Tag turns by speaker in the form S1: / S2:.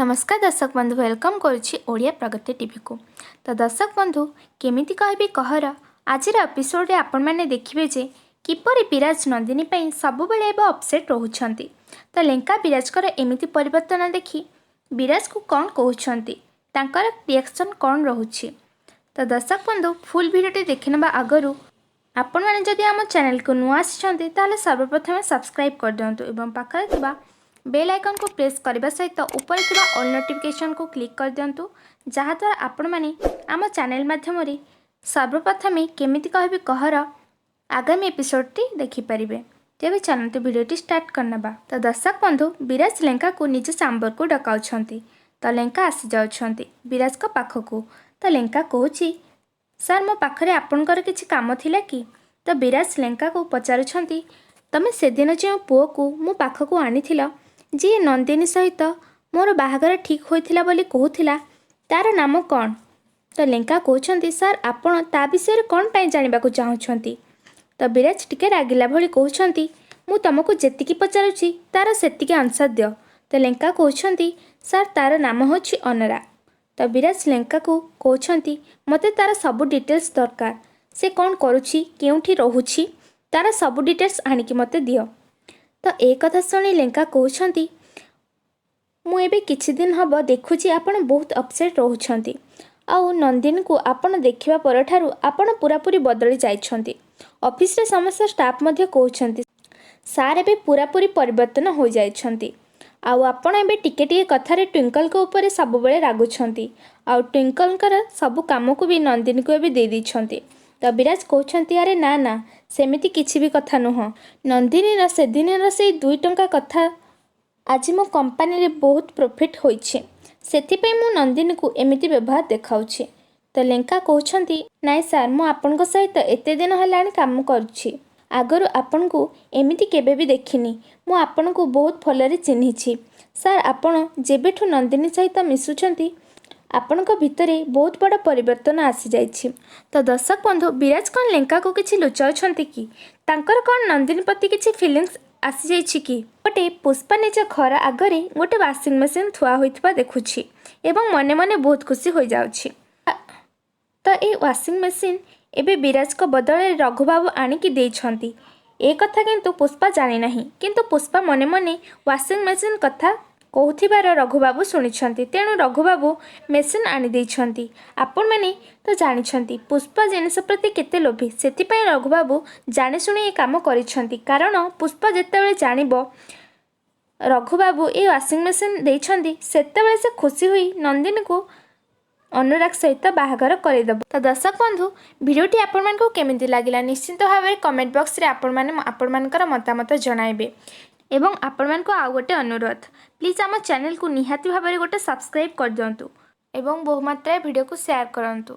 S1: नमस्कार दर्शक बंधु वेलकम करुच्ची ओडिया प्रगति टीवी को। तो दर्शक बंधु केमिति कहबी कहर आज एपिसोड रे आपण मैंने देखिए जे किपरि विराज नंदिनी पई सब बेले अपसेट रोचंती। तो लेंका विराज कर एमिति परिवर्तन देखी विराज को कौन कहउछंती तांकर रिएक्शन कौन रहुछि। तो दर्शक बंधु फुल वीडियो देखिनबा आगरु आपण मैंने जदि आम चैनल को नुआ आछंती ताले सर्वप्रथम सब्सक्राइब कर दियंतु एवं पाखरे थिबा बेल आइकन को प्रेस करने सहित ऊपर थिबा ऑल नोटिफिकेशन को क्लिक कर दियंतु जहाँद्वारा आपण मैंने आम चैनल माध्यम सर्वप्रथम केमिति कहबी कहर आगामी एपिसोडटी देखिपारे। तेज चलते भिडियोटी स्टार्ट करनबा। तो दर्शक बंधु विराज लेंका को निज चांबर को डकाउछंती। तो लेंका आसी जाउछंती विराज को पाखकू। तो लेंका कहूची सर मो पाखरे आपणकर किछि काम थिला कि। तो विराज लेंका को पचारुछंती तमे सेदिन जो पुओ को मो पाखकू आनिथिल जी नंदिनी सहित मोर बाहागर ठीक होइथिला बोली कहूथिला तार नाम कौन। तो लेंका कहउछंती सर आपण ता विषय कौन पाई जानिबाकू चाहुछंती। तो विराज टिके रागिला भली कहउछंती मु तुमको जेतिकी पचारुछि तार सेतिकी आंसर दियो। तो लेंका कहउछंती सर तार नाम होछि अनरा। तो विराज लेंका को कहउछंती मते तार सब डिटेल्स दरकार से कौन करुछि केउठी रहुछि तार सब डिटेल्स आनिकी मते दियो। तो एक कथा शुणी लेंका कहउछंती मु एबे किछि दिन हब देखुछि आपण बहुत अपसेट रहउछंती आउ नंदिनी को आपण देखिबा परठारु आपण पूरापूरी बदली जाइछंती। ऑफिस रे समस्त स्टाफ मध्ये कहउछंती सार एबे पूरापूरी परिवर्तन हो जाइछंती आउ आपण एबे टिके टिके कथारे ट्विंकल को ऊपर सब बेले रागुछंती आउ ट्विंकलकर सब काम को भी नंदिनी को एबे दे दिछंती। तो विराज कहउछंती अरे ना ना सेमिति किछि भी कथा नुह नंदिनी से दिन से 2 टंका कथा आज मो कंपनी रे बहुत प्रॉफिट होइछे सेथिपई मु नंदिनी को एमिति व्यवहार देखाउछि। तो लेंका कहउछंती नाइ सर मु आपनक सहित एते दिन हलाणी काम करूछि आगरु आपन को एमिति केबे भी देखिनी मु आपन को बहुत भलरे चिन्हिछि सर आपण जेबेठु नंदिनी सहित मिसुछंती आपनक भितरे बहुत बड़ा परिवर्तन आसी जाइछि। तो दर्शक बंधु विराज कौन लेंका को किछि लुचाउछंती कि तांकर कौन नंदिनी प्रति किछि फीलिंग्स आसी जाइछि कि। गोटे पुष्पा निज घर आगरे गोटे वाशिंग मशीन थुआ होइथिबा देखुछि एवं मने मने बहुत खुशी हो जाउछि। तो ए वाशिंग मशीन एबे विराज को बदले रघुबाबू आनिकी देइछंती ए कथा किंतु पुष्पा जानि नाही किंतु पुष्पा मने मने वाशिंग मशीन कथा कहूथिबार रघुबाबू शुणिछंती तेणु रघुबाबू मेसीन आनी देइछंती। आपण माने तो जानिछंती पुष्पा जिनिस प्रति केते लोभी सेथिपई रघुबाबू जानि शुणी ए काम करिछंती कारण पुष्पा जेतेबेले जानिबो रघुबाबू ए वाशिंग मशीन देइछंती सेतेबेले से खुशी हुई नंदिनी को अनुराग सहित बाहागर करदेव। तो दर्शक बंधु भिडियोटी आपण मानकु केमिति लागिला निश्चित भाव में कमेंट बॉक्स रे आपण मानकर मतामत जणाइबे एवं आपण मानकु आउ गोटे अनुरोध प्लीज आम चैनल को निहाती भाव में गोटे सब्सक्राइब कर दियंतु एवं बहुमात्रा वीडियो को शेयर करंतु।